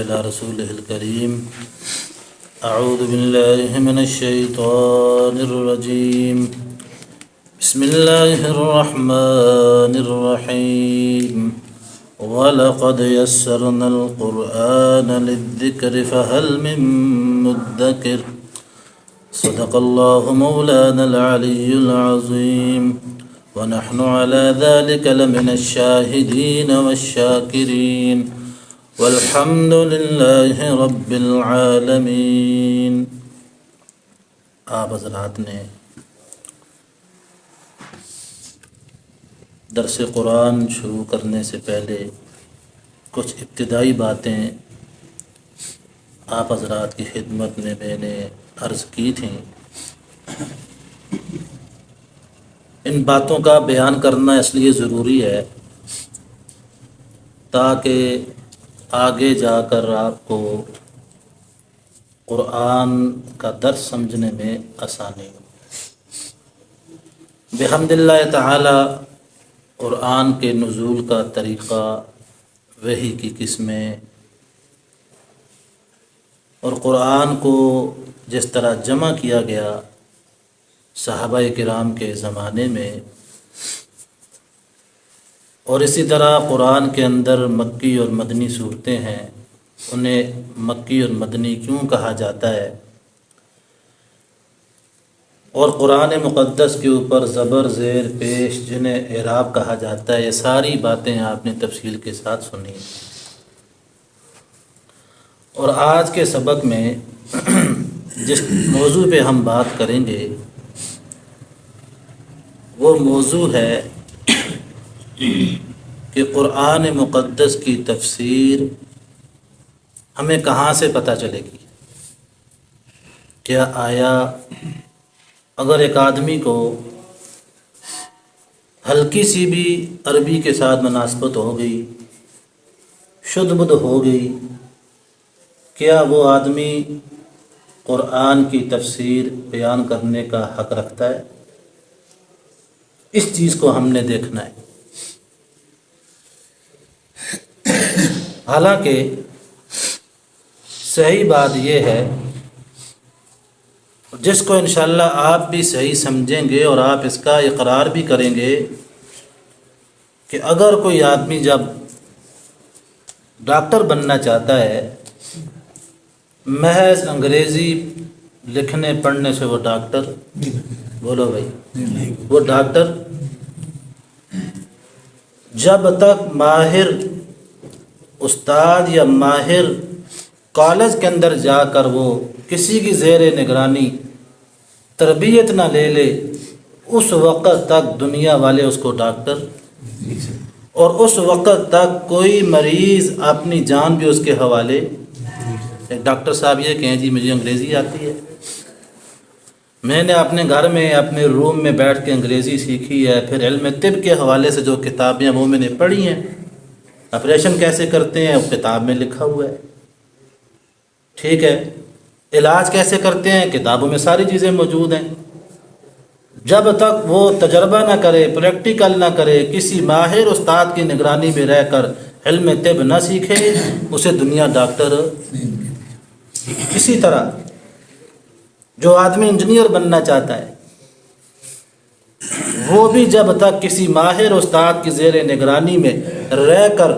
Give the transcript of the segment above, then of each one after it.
على رسوله الكريم. أعوذ بالله من الشيطان الرجيم. بسم الله الرحمن الرحيم. ولقد يسرنا القرآن للذكر فهل من مدكر. صدق الله مولانا العلي العظيم ونحن على ذلك لمن الشاهدين والشاكرين والحمد لله رب العالمين. آپ حضرات نے درس قرآن شروع کرنے سے پہلے کچھ ابتدائی باتیں آپ حضرات کی خدمت میں میں نے عرض کی تھیں. ان باتوں کا بیان کرنا اس لیے ضروری ہے تاکہ آگے جا کر آپ کو قرآن کا درس سمجھنے میں آسانی ہو. بحمد اللہ تعالی قرآن کے نزول کا طریقہ، وحی کی قسمیں اور قرآن کو جس طرح جمع کیا گیا صحابہ کرام کے زمانے میں، اور اسی طرح قرآن کے اندر مکی اور مدنی صورتیں ہیں، انہیں مکی اور مدنی کیوں کہا جاتا ہے، اور قرآن مقدس کے اوپر زبر زیر پیش جنہیں اعراب کہا جاتا ہے، یہ ساری باتیں آپ نے تفصیل کے ساتھ سنی. اور آج کے سبق میں جس موضوع پہ ہم بات کریں گے وہ موضوع ہے کہ قرآن مقدس کی تفسیر ہمیں کہاں سے پتہ چلے گی. کیا آیا اگر ایک آدمی کو ہلکی سی بھی عربی کے ساتھ مناسبت ہو گئی، شدھ بدھ ہو گئی، کیا وہ آدمی قرآن کی تفسیر بیان کرنے کا حق رکھتا ہے؟ اس چیز کو ہم نے دیکھنا ہے. حالانکہ صحیح بات یہ ہے، جس کو انشاءاللہ آپ بھی صحیح سمجھیں گے اور آپ اس کا اقرار بھی کریں گے، کہ اگر کوئی آدمی جب ڈاکٹر بننا چاہتا ہے، محض انگریزی لکھنے پڑھنے سے وہ ڈاکٹر، بولو بھائی، وہ ڈاکٹر جب تک ماہر استاد یا ماہر کالج کے اندر جا کر وہ کسی کی زیر نگرانی تربیت نہ لے لے، اس وقت تک دنیا والے اس کو ڈاکٹر، اور اس وقت تک کوئی مریض اپنی جان بھی اس کے حوالے. ایک ڈاکٹر صاحب یہ کہیں جی مجھے انگریزی آتی ہے، میں نے اپنے گھر میں اپنے روم میں بیٹھ کے انگریزی سیکھی ہے، پھر علم طب کے حوالے سے جو کتابیں وہ میں نے پڑھی ہیں، آپریشن کیسے کرتے ہیں وہ کتاب میں لکھا ہوا ہے، ٹھیک ہے، علاج کیسے کرتے ہیں کتابوں میں ساری چیزیں موجود ہیں. جب تک وہ تجربہ نہ کرے، پریکٹیکل نہ کرے، کسی ماہر استاد کی نگرانی میں رہ کر علم طب نہ سیکھے، اسے دنیا ڈاکٹر. اسی طرح جو آدمی انجینئر بننا چاہتا ہے، وہ بھی جب تک کسی ماہر استاد کی زیر نگرانی میں رہ کر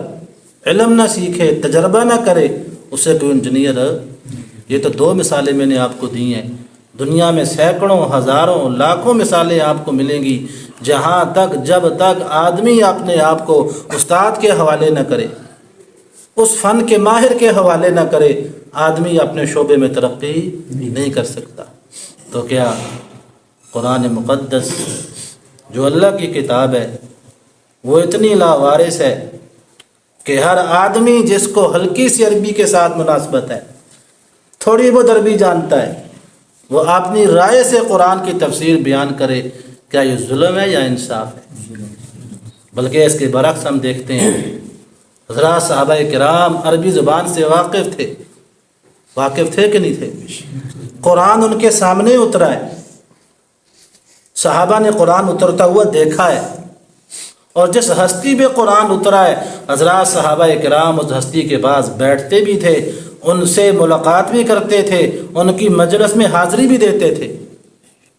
علم نہ سیکھے، تجربہ نہ کرے، اسے کوئی انجینئر. یہ تو دو مثالیں میں نے آپ کو دی ہیں، دنیا میں سینکڑوں، ہزاروں، لاکھوں مثالیں آپ کو ملیں گی، جہاں تک جب تک آدمی اپنے آپ کو استاد کے حوالے نہ کرے، اس فن کے ماہر کے حوالے نہ کرے، آدمی اپنے شعبے میں ترقی نہیں کر سکتا. تو کیا قرآن مقدس جو اللہ کی کتاب ہے وہ اتنی لاوارث ہے کہ ہر آدمی جس کو ہلکی سی عربی کے ساتھ مناسبت ہے، تھوڑی بہت عربی جانتا ہے، وہ اپنی رائے سے قرآن کی تفسیر بیان کرے؟ کیا یہ ظلم ہے یا انصاف ہے؟ بلکہ اس کے برعکس ہم دیکھتے ہیں حضرات صحابہ کرام عربی زبان سے واقف تھے کہ نہیں تھے؟ قرآن ان کے سامنے اترا ہے، صحابہ نے قرآن اترتا ہوا دیکھا ہے، اور جس ہستی پہ قرآن اترا ہے حضرات صحابہ کرام اس ہستی کے پاس بیٹھتے بھی تھے، ان سے ملاقات بھی کرتے تھے، ان کی مجلس میں حاضری بھی دیتے تھے۔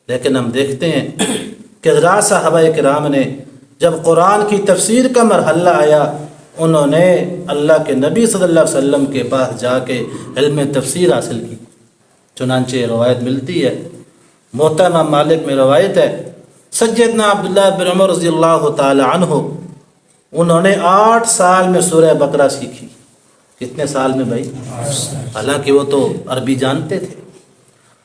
لیکن ہم دیکھتے ہیں کہ حضرات صحابہ کرام نے جب قرآن کی تفسیر کا مرحلہ آیا، انہوں نے اللہ کے نبی صلی اللہ علیہ وسلم کے پاس جا کے علم تفسیر حاصل کی۔ چنانچہ روایت ملتی ہے، موطا امام مالک میں روایت ہے، سیدنا عبداللہ بن عمر رضی اللہ تعالی عنہ انہوں نے 8 سال میں سورہ بقرہ سیکھی۔ کتنے سال میں بھائی؟ حالانکہ وہ تو عربی جانتے تھے۔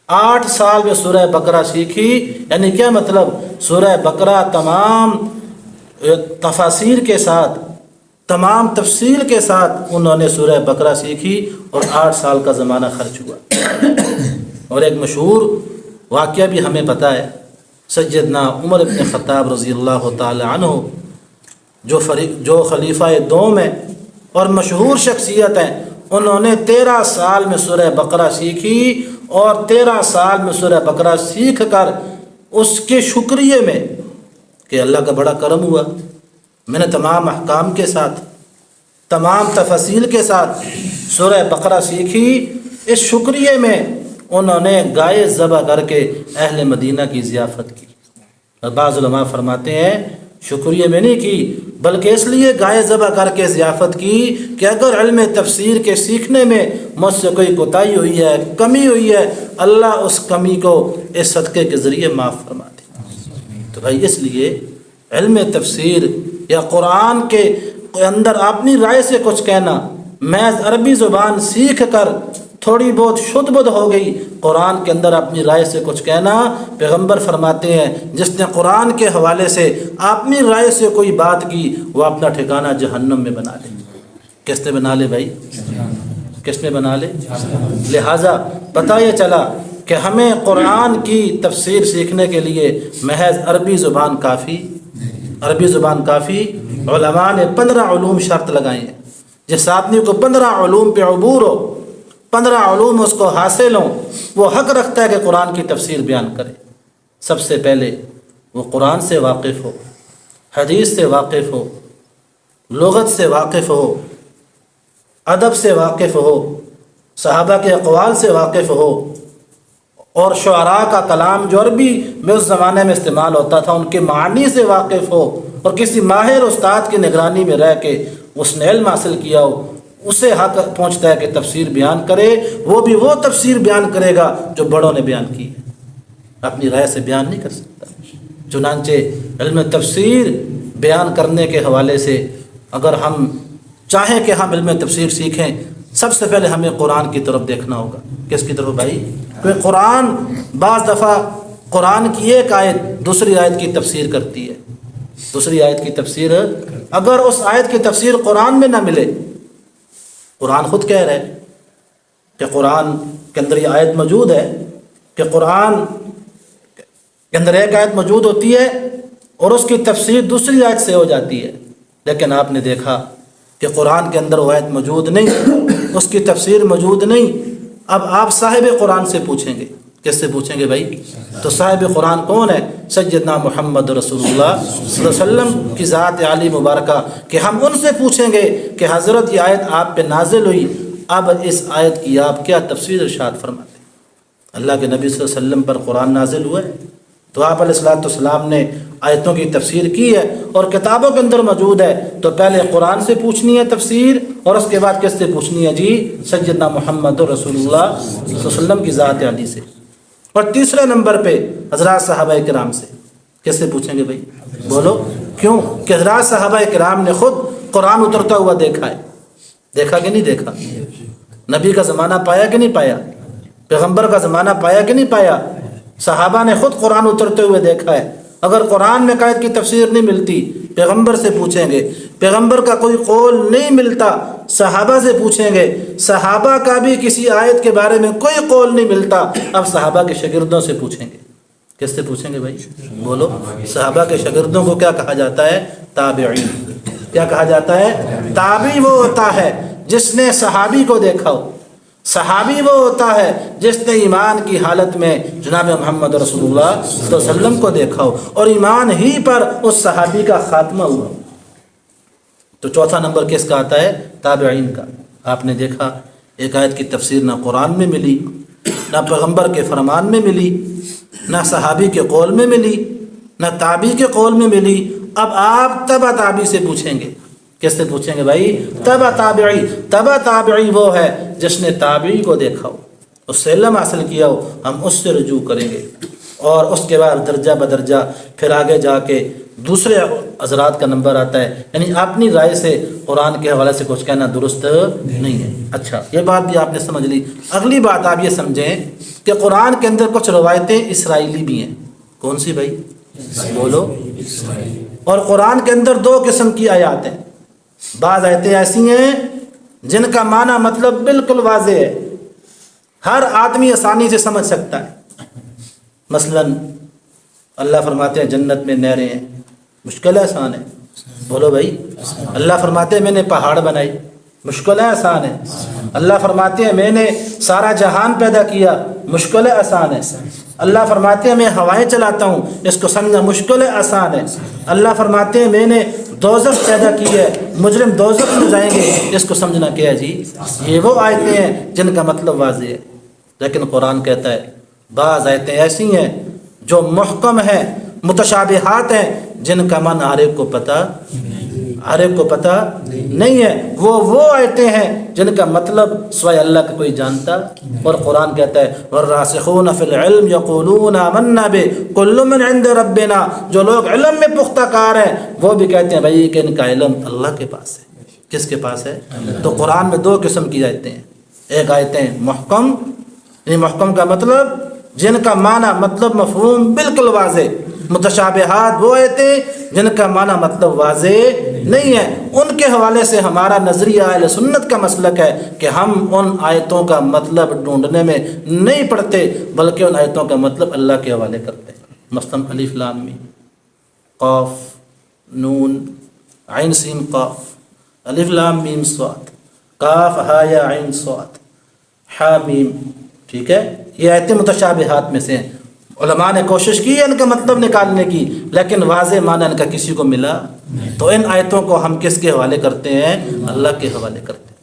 8 سال میں سورہ بقرہ سیکھی، یعنی کیا مطلب؟ سورہ بقرہ تمام تفاسیر کے ساتھ، تمام تفصیل کے ساتھ انہوں نے سورہ بقرہ سیکھی اور 8 سال کا زمانہ خرچ ہوا۔ اور ایک مشہور واقعہ بھی ہمیں پتہ ہے، سیدنا عمر بن خطاب رضی اللہ تعالی عنہ جو خلیفہ دوم ہیں اور مشہور شخصیت ہیں، انہوں نے 13 سال میں سورہ بقرہ سیکھی، اور 13 سال میں سورہ بقرہ سیکھ کر اس کے شکریہ میں کہ اللہ کا بڑا کرم ہوا، میں نے تمام احکام کے ساتھ، تمام تفاصیل کے ساتھ سورہ بقرہ سیکھی، اس شکریہ میں انہوں نے گائے ذبح کر کے اہل مدینہ کی ضیافت کی۔ اور بعض علماء فرماتے ہیں شکریہ میں نہیں کی، بلکہ اس لیے گائے ذبح کر کے ضیافت کی کہ اگر علم تفسیر کے سیکھنے میں مجھ سے کوئی کوتاہی ہوئی ہے، کمی ہوئی ہے، اللہ اس کمی کو اس صدقے کے ذریعے معاف فرما دے۔ تو بھائی اس لیے علم تفسیر یا قرآن کے اندر اپنی رائے سے کچھ کہنا، محض عربی زبان سیکھ کر تھوڑی بہت شد بدھ ہو گئی، قرآن کے اندر اپنی رائے سے کچھ کہنا، پیغمبر فرماتے ہیں جس نے قرآن کے حوالے سے اپنی رائے سے کوئی بات کی وہ اپنا ٹھکانہ جہنم میں بنا لے۔ کس نے بنا لے بھائی؟ کس میں بنا لے؟ لہٰذا پتہ یہ چلا کہ ہمیں قرآن کی تفسیر سیکھنے کے لیے محض عربی زبان کافی، عربی زبان کافی۔ علماء نے 15 علوم شرط لگائے ہیں، جس آدمی کو 15 علوم پہ عبور ہو، 15 علوم اس کو حاصل ہوں، وہ حق رکھتا ہے کہ قرآن کی تفسیر بیان کرے۔ سب سے پہلے وہ قرآن سے واقف ہو، حدیث سے واقف ہو، لغت سے واقف ہو، ادب سے واقف ہو، صحابہ کے اقوال سے واقف ہو، اور شعراء کا کلام جو عربی میں اس زمانے میں استعمال ہوتا تھا ان کے معنی سے واقف ہو، اور کسی ماہر استاد کی نگرانی میں رہ کے اس نے علم حاصل کیا ہو، اسے حق پہنچتا ہے کہ تفسیر بیان کرے، وہ بھی وہ تفسیر بیان کرے گا جو بڑوں نے بیان کی ہے، اپنی رائے سے بیان نہیں کر سکتا۔ چنانچہ علم تفسیر بیان کرنے کے حوالے سے اگر ہم چاہیں کہ ہم علم تفسیر سیکھیں، سب سے پہلے ہمیں قرآن کی طرف دیکھنا ہوگا۔ کس کی طرف بھائی؟ کہ قرآن بعض دفعہ قرآن کی ایک آیت دوسری آیت کی تفسیر کرتی ہے، دوسری آیت کی تفسیر، اگر اس آیت کی تفسیر قرآن میں نہ ملے، قرآن خود کہہ رہا ہے کہ قرآن کے اندر یہ آیت موجود ہے کہ قرآن کے اندر ایک آیت موجود ہوتی ہے اور اس کی تفسیر دوسری آیت سے ہو جاتی ہے، لیکن آپ نے دیکھا کہ قرآن کے اندر وہ آیت موجود نہیں، اس کی تفسیر موجود نہیں۔ اب آپ صاحب قرآن سے پوچھیں گے، کس سے پوچھیں گے بھائی؟ تو صاحب قرآن کون ہے؟ سیدنا محمد رسول اللہ صلی اللہ علیہ وسلم کی ذات عالی مبارکہ، کہ ہم ان سے پوچھیں گے کہ حضرت یہ آیت آپ پہ نازل ہوئی، اب اس آیت کی آپ کیا تفسیر ارشاد فرماتے ہیں؟ اللہ کے نبی صلی اللہ علیہ وسلم پر قرآن نازل ہوا ہے تو آپ علیہ السلام نے آیتوں کی تفسیر کی ہے اور کتابوں کے اندر موجود ہے، تو پہلے قرآن سے پوچھنی ہے تفسیر، اور اس کے بعد کس سے پوچھنی ہے؟ جی سیدنا محمد رسول اللہ صلی اللہ علیہ وسلم کی ذات عالی سے۔ اور تیسرے نمبر پہ حضرات صحابہ کرام سے۔ کس سے پوچھیں گے بھائی؟ بولو کیوں؟ کہ حضرات صحابہ کرام نے خود قرآن اترتا ہوا دیکھا ہے، دیکھا کہ نہیں دیکھا؟ نبی کا زمانہ پایا کہ نہیں پایا؟ پیغمبر کا زمانہ پایا کہ نہیں پایا؟ صحابہ نے خود قرآن اترتے ہوئے دیکھا ہے۔ اگر قرآن میں قید کی تفسیر نہیں ملتی پیغمبر سے پوچھیں گے، پیغمبر کا کوئی قول نہیں ملتا صحابہ سے پوچھیں گے، صحابہ کا بھی کسی آیت کے بارے میں کوئی قول نہیں ملتا، اب صحابہ کے شاگردوں سے پوچھیں گے۔ کس سے پوچھیں گے بھائی؟ بولو۔ صحابہ کے شاگردوں کو کیا کہا جاتا ہے؟ تابعین۔ کیا کہا جاتا ہے؟ تابعی وہ ہوتا ہے جس نے صحابی کو دیکھا ہو، صحابی وہ ہوتا ہے جس نے ایمان کی حالت میں جناب محمد رسول اللہ صلی اللہ علیہ وسلم کو دیکھا ہو اور ایمان ہی پر اس صحابی کا خاتمہ ہوا۔ تو چوتھا نمبر کس کا آتا ہے؟ تابعین کا۔ آپ نے دیکھا ایک آیت کی تفسیر نہ قرآن میں ملی، نہ پیغمبر کے فرمان میں ملی، نہ صحابی کے قول میں ملی، نہ تابعی کے قول میں ملی۔ اب آپ تبع تابعی سے پوچھیں گے، کس سے پوچھیں گے بھائی؟ تبع تابعی۔ تبع تابعی وہ ہے جس نے تابعی کو دیکھا ہو، اس سے علم حاصل کیا ہو، ہم اس سے رجوع کریں گے، اور اس کے بعد درجہ بدرجہ پھر آگے جا کے دوسرے حضرات کا نمبر آتا ہے۔ یعنی اپنی رائے سے قرآن کے حوالے سے کچھ کہنا درست نہیں ہے۔ اچھا، یہ بات بھی آپ نے سمجھ لی۔ اگلی بات آپ یہ سمجھیں کہ قرآن کے اندر کچھ روایتیں اسرائیلی بھی ہیں۔ کون سی بھائی؟ بولو۔ اور قرآن کے اندر دو قسم کی آیات ہیں۔ بعض آیتیں ایسی ہیں جن کا معنی مطلب بالکل واضح ہے، ہر آدمی آسانی سے سمجھ سکتا ہے۔ مثلا اللہ فرماتے ہیں جنت میں نہریں ہیں، مشکل ہے آسان ہے؟ بولو بھائی۔ اللہ فرماتے ہیں میں نے پہاڑ بنائی، مشکل ہے آسان ہے؟ اللہ فرماتے ہیں میں نے سارا جہان پیدا کیا، مشکل ہے آسان ہے؟ اللہ فرماتے ہیں میں ہوائیں چلاتا ہوں، اس کو سمجھنا مشکل ہے آسان ہے؟ اللہ فرماتے ہیں میں نے دوزخ پیدا کی ہے، مجرم دوزخ میں جائیں گے، اس کو سمجھنا کیا ہے جی؟ یہ وہ آیتیں ہیں جن کا مطلب واضح ہے۔ لیکن قرآن کہتا ہے بعض آیتیں ایسی ہیں جو محکم ہیں، متشابہات ہیں، جن کا معنی ہر ایک کو پتہ نہیں ہے۔ وہ آیتیں ہیں جن کا مطلب سوائے اللہ کا کوئی جانتا۔ اور قرآن کہتا ہے والراسخون فی العلم یقولون آمنا بہ کل من عند ربنا، جو لوگ علم میں پختہ کار ہیں وہ بھی کہتے ہیں بھائی کہ ان کا علم اللہ کے پاس ہے۔ کس کے پاس ہے؟ تو قرآن میں دو قسم کی آیتیں ہیں، ایک آیتیں محکم، یعنی محکم کا مطلب جن کا معنی مطلب مفہوم بالکل واضح، متشابہات وہ آیتیں جن کا معنی مطلب واضح نہیں ہے۔ ان کے حوالے سے ہمارا نظریہ اہل سنت کا مسلک ہے کہ ہم ان آیتوں کا مطلب ڈھونڈنے میں نہیں پڑتے، بلکہ ان آیتوں کا مطلب اللہ کے حوالے کرتے ہیں۔ مثلاً الف لام میم، قاف نون عین سین قاف، الف لام میم صاد، کاف ہا یا عین صاد، حا میم، ٹھیک ہے؟ یہ آیتیں متشابہات میں سے ہیں۔ علماء نے کوشش کی ہے ان کا مطلب نکالنے کی، لیکن واضح معنی ان کا کسی کو ملا۔ تو ان آیتوں کو ہم کس کے حوالے کرتے ہیں؟ اللہ کے حوالے کرتے ہیں۔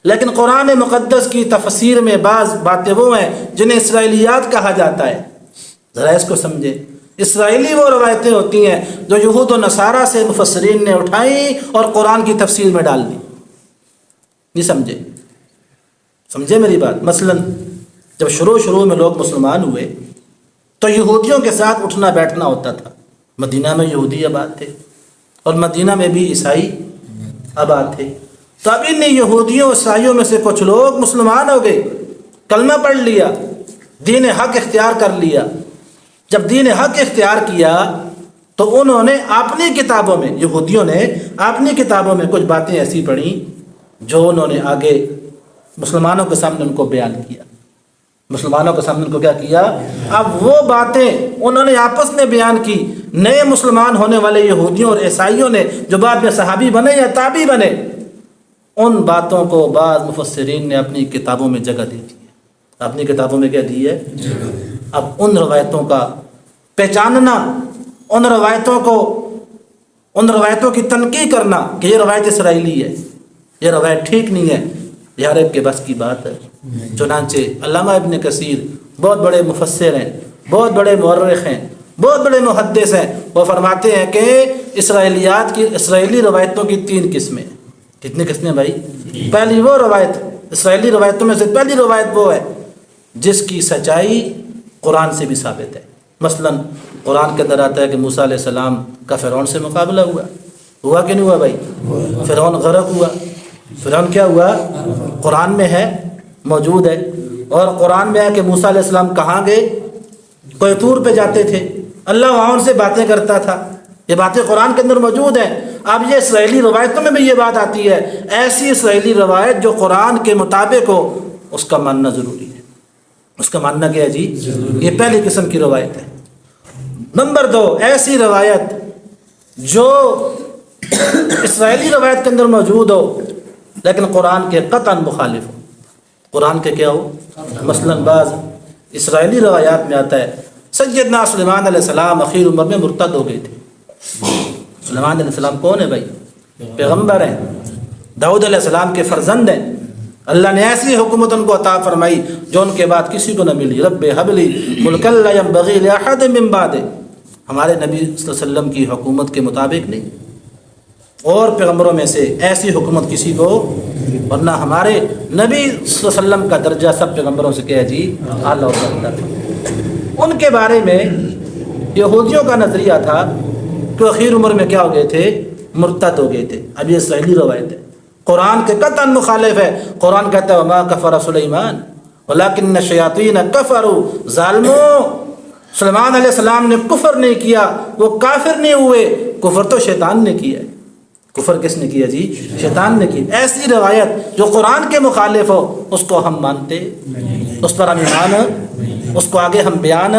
لیکن قرآن مقدس کی تفسیر میں بعض باتیں وہ ہیں جنہیں اسرائیلیات کہا جاتا ہے۔ ذرا اس کو سمجھیں۔ اسرائیلی وہ روایتیں ہوتی ہیں جو یہود و نصارہ سے مفسرین نے اٹھائیں اور قرآن کی تفسیر میں ڈال دی۔ نہیں سمجھے میری بات؟ مثلا جب شروع میں لوگ مسلمان ہوئے تو یہودیوں کے ساتھ اٹھنا بیٹھنا ہوتا تھا۔ مدینہ میں یہودی آباد تھے اور مدینہ میں بھی عیسائی آباد تھے۔ تو اب ان یہودیوں عیسائیوں میں سے کچھ لوگ مسلمان ہو گئے، کلمہ پڑھ لیا، دین حق اختیار کر لیا۔ جب دین حق اختیار کیا تو انہوں نے اپنی کتابوں میں، یہودیوں نے اپنی کتابوں میں کچھ باتیں ایسی پڑھیں جو انہوں نے آگے مسلمانوں کے سامنے ان کو بیان کیا۔ مسلمانوں کے سامنے ان کو کیا کیا؟ اب وہ باتیں انہوں نے آپس میں بیان کی۔ نئے مسلمان ہونے والے یہودیوں اور عیسائیوں نے جو بعد میں صحابی بنے یا تابعی بنے، ان باتوں کو بعض مفسرین نے اپنی کتابوں میں جگہ دی ہے۔ اپنی کتابوں میں کیا دی ہے؟ اب ان روایتوں کا پہچاننا، ان روایتوں کی تنقیح کرنا کہ یہ روایت اسرائیلی ہے، یہ روایت ٹھیک نہیں ہے، یہ ہر ایک کے بس کی بات ہے۔ چنانچہ علامہ ابن کثیر بہت بڑے مفسر ہیں، بہت بڑے مورخ ہیں، بہت بڑے محدث ہیں، وہ فرماتے ہیں کہ اسرائیلی روایتوں کی 3 قسمیں۔ کتنی قسمیں بھائی؟ پہلی وہ روایت، اسرائیلی روایتوں میں سے پہلی روایت وہ ہے جس کی سچائی قرآن سے بھی ثابت ہے۔ مثلا قرآن کے اندر آتا ہے کہ موسیٰ علیہ السلام کا فرعون سے مقابلہ ہوا کہ نہیں ہوا بھائی؟ فرعون غرق ہوا۔ فرعون کیا ہوا؟ قرآن میں ہے، موجود ہے۔ اور قرآن میں ہے کہ موسیٰ علیہ السلام کہاں گئے؟ کوہ طور پہ جاتے تھے، اللہ وہاں ان سے باتیں کرتا تھا۔ یہ باتیں قرآن کے اندر موجود ہیں۔ اب یہ اسرائیلی روایتوں میں بھی یہ بات آتی ہے، ایسی اسرائیلی روایت جو قرآن کے مطابق ہو، اس کا ماننا ضروری ہے۔ اس کا ماننا کیا ہے جی؟ یہ پہلی قسم کی روایت ہے۔ نمبر 2، ایسی روایت جو اسرائیلی روایت کے اندر موجود ہو لیکن قرآن کے قطعاً مخالف ہو۔ قرآن کے کیا ہو؟ مثلا بعض اسرائیلی روایات میں آتا ہے سیدنا سلیمان علیہ السلام اخیر عمر میں مرتد ہو گئے تھے۔ سلیمان علیہ السلام کون ہے بھائی؟ پیغمبر ہیں، داؤد علیہ السلام کے فرزند ہیں، اللہ نے ایسی حکومت ان کو عطا فرمائی جو ان کے بعد کسی کو نہ ملی. رب حب لی ملکا لا ینبغی لأحد من بعدہ. ہمارے نبی صلی اللہ علیہ وسلم کی حکومت کے مطابق نہیں، اور پیغمبروں میں سے ایسی حکومت کسی کو، ورنہ ہمارے نبی صلی اللہ علیہ وسلم کا درجہ سب پیغمبروں سے کیا ہے جی اعلیٰ اور برتر ہے. ان کے بارے میں یہودیوں کا نظریہ تھا کہ اخیر عمر میں کیا ہو گئے تھے، مرتد ہو گئے تھے. اب یہ اسرائیلی روایت ہے، قرآن کے قطعاً مخالف ہے. قرآن کہتا ہے وما کفر سلیمان ولکن الشیاطین کفروا. ظالموں، سلیمان علیہ السلام نے کفر نہیں کیا، وہ کافر نہیں ہوئے، کفر تو شیطان نے کیا ہے. کفر کس نے کیا جی؟ شیطان نے کیا. ایسی روایت جو قرآن کے مخالف ہو اس کو ہم مانتے، اس پر ہم ایمان، اس کو آگے ہم بیان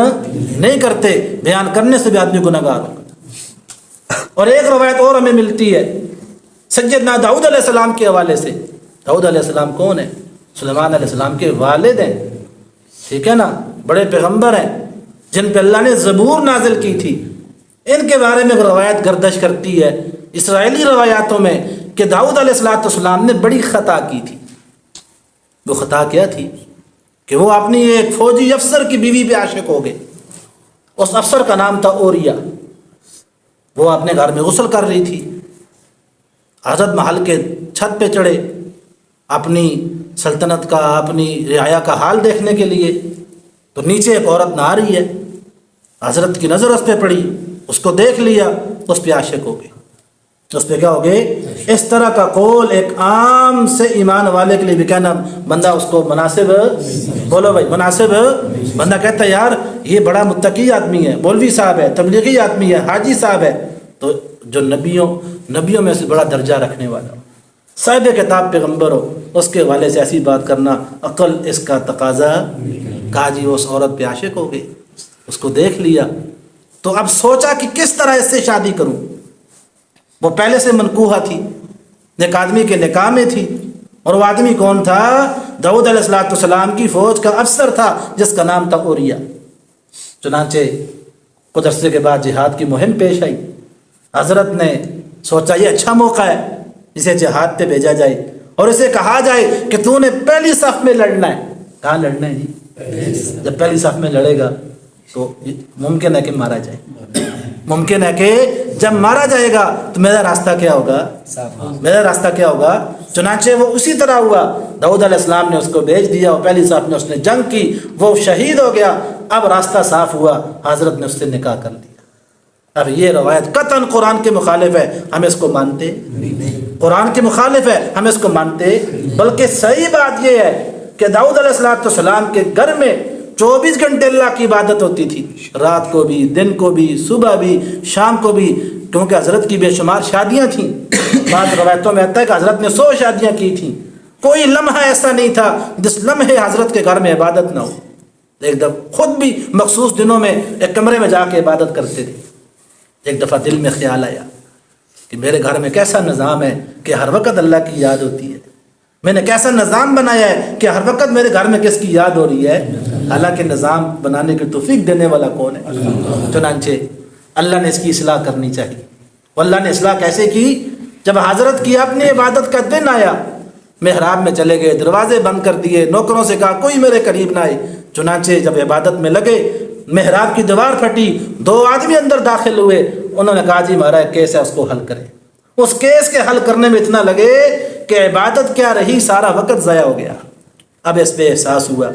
نہیں کرتے. بیان کرنے سے بھی آدمی گنہگار ہوگا. اور ایک روایت اور ہمیں ملتی ہے سیدنا داؤد علیہ السلام کے حوالے سے. داؤد علیہ السلام کون ہے؟ سلیمان علیہ السلام کے والد ہیں، ٹھیک ہے نا، بڑے پیغمبر ہیں جن پہ اللہ نے زبور نازل کی تھی. ان کے بارے میں روایت گردش کرتی ہے اسرائیلی روایاتوں میں کہ داؤد علیہ السلام نے بڑی خطا کی تھی. وہ خطا کیا تھی کہ وہ اپنی ایک فوجی افسر کی بیوی پہ عاشق ہو گئے. اس افسر کا نام تھا اوریا. وہ اپنے گھر میں غسل کر رہی تھی، حضرت محل کے چھت پہ چڑھے اپنی سلطنت کا، اپنی رعایا کا حال دیکھنے کے لیے. تو نیچے ایک عورت نہا رہی ہے، حضرت کی نظر اس پہ پڑی، اس کو دیکھ لیا، اس پہ عاشق ہو گئے. اس پہ کیا ہو گئے؟ اس طرح کا قول ایک عام سے ایمان والے کے لیے بھی کہنا بندہ اس کو مناسب، بولو بھائی مناسب. بندہ کہتا ہے یار یہ بڑا متقی آدمی ہے، مولوی صاحب ہے، تبلیغی آدمی ہے، حاجی صاحب ہے، تو جو نبیوں میں سے بڑا درجہ رکھنے والا ہو، صاحب کتاب پیغمبر ہو، اس کے والے سے ایسی بات کرنا عقل اس کا تقاضا. کہا جی وہ اس عورت پہ عاشق ہو گئے، اس کو دیکھ لیا، تو اب سوچا کہ کس طرح اس سے شادی کروں. وہ پہلے سے منکوحہ تھی، ایک آدمی کے نکاح میں تھی، اور وہ آدمی کون تھا؟ داؤد علیہ السلام کی فوج کا افسر تھا جس کا نام تھا اوریا. چنانچہ کچھ عرصے کے بعد جہاد کی مہم پیش آئی. حضرت نے سوچا یہ اچھا موقع ہے، اسے جہاد پہ بھیجا جائے اور اسے کہا جائے کہ تو نے پہلی صف میں لڑنا ہے. کہاں لڑنا ہے جی؟ جب پہلی صف میں لڑے گا تو ممکن ہے کہ مارا جائے، ممکن ہے کہ جب مارا جائے گا تو میرا راستہ کیا ہوگا؟ میرا راستہ کیا ہوگا؟ چنانچہ وہ اسی طرح ہوا. داؤد علیہ السلام نے اس کو بھیج دیا، اور پہلی صف میں اس نے جنگ کی، وہ شہید ہو گیا. اب راستہ صاف ہوا، حضرت نے اس سے نکاح کر لیا. اب یہ روایت قطعاً قرآن کے مخالف ہے، ہم اس کو مانتے؟ قرآن کے مخالف ہے، ہم اس کو مانتے؟ بلکہ صحیح بات یہ ہے کہ داؤد علیہ السلام کے گھر میں 24 گھنٹے اللہ کی عبادت ہوتی تھی، رات کو بھی، دن کو بھی، صبح بھی، شام کو بھی، کیونکہ حضرت کی بے شمار شادیاں تھیں. بعض روایتوں میں آتا ہے کہ حضرت نے 100 شادیاں کی تھیں. کوئی لمحہ ایسا نہیں تھا جس لمحے حضرت کے گھر میں عبادت نہ ہو. ایک دفعہ خود بھی مخصوص دنوں میں ایک کمرے میں جا کے عبادت کرتے تھے. ایک دفعہ دل میں خیال آیا کہ میرے گھر میں کیسا نظام ہے کہ ہر وقت اللہ کی یاد ہوتی ہے. میں نے کیسا نظام بنایا ہے کہ ہر وقت میرے گھر میں کس کی یاد ہو رہی ہے؟ حالانکہ نظام بنانے کی توفیق دینے والا کون ہے؟ چنانچہ اللہ نے اس کی اصلاح کرنی چاہیے. اللہ نے اصلاح کیسے کی؟ جب حضرت کی اپنی عبادت کا دن آیا، محراب میں چلے گئے، دروازے بند کر دیے، نوکروں سے کہا کوئی میرے قریب نہ آئے. چنانچہ جب عبادت میں لگے، محراب کی دیوار پھٹی، 2 آدمی اندر داخل ہوئے. انہوں نے کہا جی ہمارا ایک کیس ہے، اس کو حل کریں. اس کیس کے حل کرنے میں اتنا لگے کہ عبادت کیا رہی، سارا وقت ضائع ہو گیا. اب اس پہ احساس ہوا،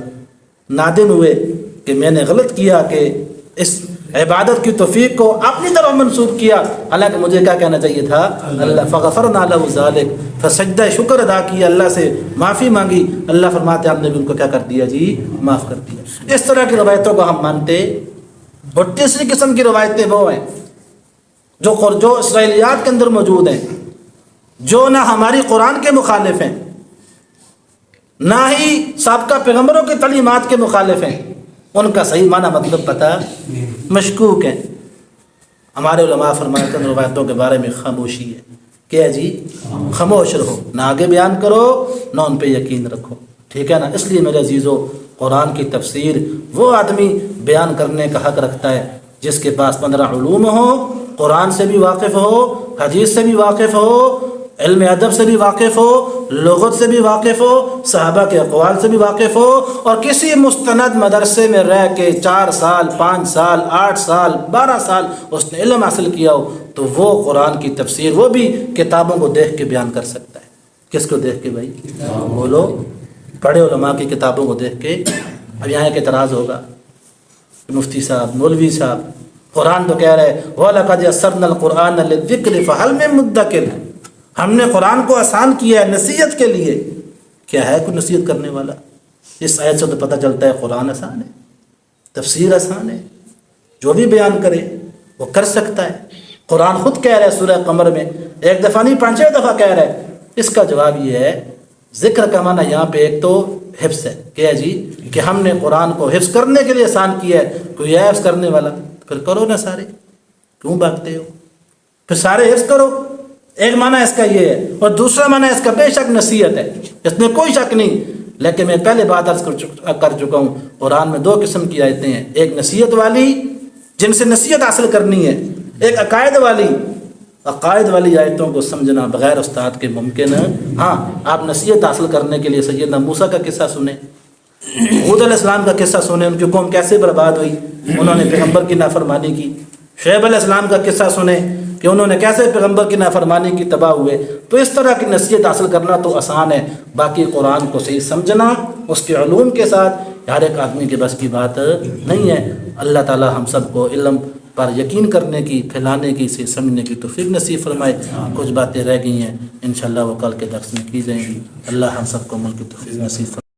نادم ہوئے کہ میں نے غلط کیا کہ اس عبادت کی توفیق کو اپنی طرف منسوخ کیا، حالانکہ مجھے کیا کہنا چاہیے تھا؟ اللہ فغفرنا لہ ذلک، فسجدہ شکر ادا کیا، اللہ سے معافی مانگی. اللہ فرماتے ہیں ہم نے بھی ان کو کیا کر دیا جی؟ معاف کر دیا. اس طرح کی روایتوں کو ہم مانتے. اور تیسری قسم کی روایتیں وہ ہیں جو اسرائیلیات کے اندر موجود ہیں، جو نہ ہماری قرآن کے مخالف ہیں، نہ ہی سابقہ پیغمبروں کی تعلیمات کے مخالف ہیں. ان کا صحیح معنی مطلب پتہ مشکوک ہے. ہمارے علماء فرماتے ہیں روایتوں کے بارے میں خاموشی ہے. کیا جی؟ خاموش رہو، نہ آگے بیان کرو، نہ ان پہ یقین رکھو. ٹھیک ہے نا؟ اس لیے میرے عزیزو، قرآن کی تفسیر وہ آدمی بیان کرنے کا حق رکھتا ہے جس کے پاس 15 علوم ہو، قرآن سے بھی واقف ہو، حدیث سے بھی واقف ہو، علم ادب سے بھی واقف ہو، لغت سے بھی واقف ہو، صحابہ کے اقوال سے بھی واقف ہو، اور کسی مستند مدرسے میں رہ کے 4 سال 5 سال 8 سال 12 سال اس نے علم حاصل کیا ہو، تو وہ قرآن کی تفسیر وہ بھی کتابوں کو دیکھ کے بیان کر سکتا ہے۔ کس کو دیکھ کے بھائی؟ بولو، بڑے علماء کی کتابوں کو دیکھ کے۔ اب یہاں ایک اعتراض ہوگا، مفتی صاحب، مولوی صاحب، قرآن تو کہہ رہے وَلَقَدْ يَسَّرْنَا الْقُرْآنَ لِلذِّكْرِ فَهَلْ مِن مُدَّكِرٍ، ہم نے قرآن کو آسان کیا ہے نصیحت کے لیے۔ کیا ہے کوئی نصیحت کرنے والا؟ اس آیت سے تو پتہ چلتا ہے قرآن آسان ہے، تفسیر آسان ہے، جو بھی بیان کرے وہ کر سکتا ہے۔ قرآن خود کہہ رہا ہے سورہ قمر میں، ایک دفعہ نہیں 5-6 دفعہ کہہ رہا ہے۔ اس کا جواب یہ ہے، ذکر کا معنی یہاں پہ ایک تو حفظ ہے کہ جی کہ ہم نے قرآن کو حفظ کرنے کے لیے آسان کیا ہے۔ کوئی ہے حفظ کرنے والا؟ پھر کرو نا سارے، کیوں بھاگتے ہو؟ پھر سارے حفظ کرو۔ ایک معنی اس کا یہ ہے، اور دوسرا معنی اس کا بے شک نصیحت ہے، اس میں کوئی شک نہیں۔ لیکن میں پہلے بات عرض کر چکا ہوں، قرآن میں 2 قسم کی آیتیں ہیں، ایک نصیحت والی جن سے نصیحت حاصل کرنی ہے، ایک عقائد والی۔ عقائد والی آیتوں کو سمجھنا بغیر استاد کے ممکن ہے۔ ہاں، آپ نصیحت حاصل کرنے کے لیے سیدنا موسیٰ کا قصہ سنیں، ہود علیہ السلام کا قصہ سنیں، ان کی قوم کیسے برباد ہوئی، انہوں نے پیغمبر کی نافرمانی کی۔ شعیب علیہ السلام کا قصہ سنیں کہ انہوں نے کیسے پیغمبر کی نافرمانی کی، تباہ ہوئے۔ تو اس طرح کی نصیحت حاصل کرنا تو آسان ہے، باقی قرآن کو صحیح سمجھنا اس کے علوم کے ساتھ ہر ایک آدمی کے بس کی بات نہیں ہے۔ اللہ تعالی ہم سب کو علم پر یقین کرنے کی، پھیلانے کی، اسے سمجھنے کی توفیق نصیب فرمائے۔ کچھ باتیں رہ گئی ہیں، انشاءاللہ وہ کل کے درس میں کی جائیں گی۔ اللہ ہم سب کو عمل کی توفیق نصیب فرمائے۔